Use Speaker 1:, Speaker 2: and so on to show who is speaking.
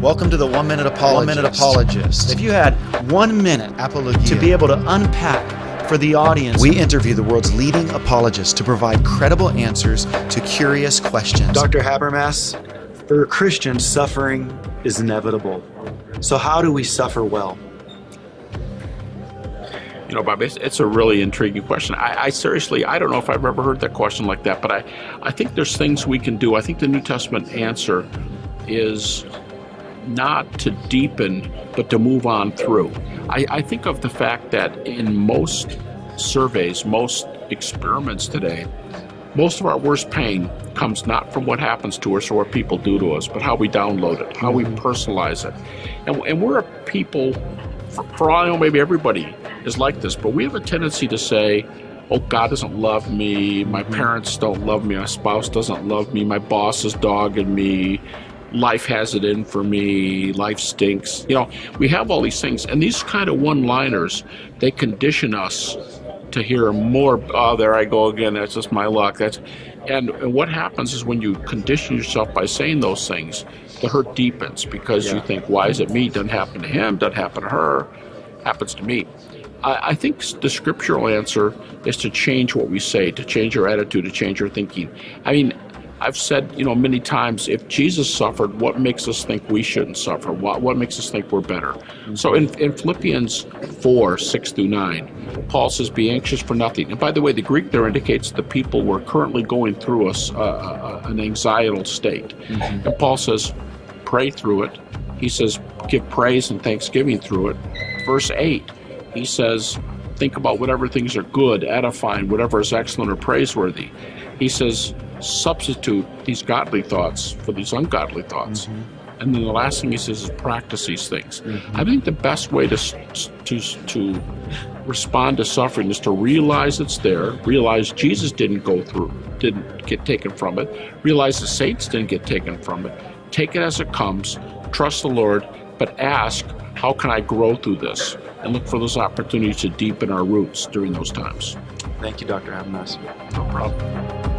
Speaker 1: Welcome to the 1 Minute Apologist.
Speaker 2: 1 Minute Apologist.
Speaker 1: If you had 1 minute
Speaker 2: Apologist
Speaker 1: to be able to unpack for the audience,
Speaker 2: we interview the world's leading apologists to provide credible answers to curious questions.
Speaker 3: Dr. Habermas, for Christians, suffering is inevitable. So how do we suffer well?
Speaker 4: You know, Bob, it's a really intriguing question. I seriously, I don't know if I've ever heard that question like that, but I think there's things we can do. I think the New Testament answer is not to deepen, but to move on through. I think of the fact that in most surveys, most experiments today, most of our worst pain comes not from what happens to us or what people do to us, but how we download it, how we personalize it. And we're a people, for all I know, maybe everybody is like this, but we have a tendency to say, oh, God doesn't love me, my parents don't love me, my spouse doesn't love me, my boss is dogging me, life has it in for me, life stinks. You know, we have all these things, and these kind of one-liners, they condition us to hear more, oh, there I go again, that's just my luck. And what happens is when you condition yourself by saying those things, the hurt deepens because you think, why is it me? Doesn't happen to him, doesn't happen to her, happens to me. I think the scriptural answer is to change what we say, to change our attitude, to change our thinking. I mean, I've said, you know, many times, if Jesus suffered, what makes us think we shouldn't suffer? What makes us think we're better? Mm-hmm. So in Philippians 4, 6 through 9, Paul says, be anxious for nothing. And by the way, the Greek there indicates the people were currently going through an anxietal state. Mm-hmm. And Paul says, pray through it. He says, give praise and thanksgiving through it. Verse 8, he says, think about whatever things are good, edifying, whatever is excellent or praiseworthy. He says, substitute these godly thoughts for these ungodly thoughts. Mm-hmm. And then the last thing he says is practice these things. Mm-hmm. I think the best way to respond to suffering is to realize it's there, realize Jesus didn't get taken from it, realize the saints didn't get taken from it, take it as it comes, trust the Lord, but ask, how can I grow through this? And look for those opportunities to deepen our roots during those times.
Speaker 3: Thank you, Dr. Habermas.
Speaker 4: No problem.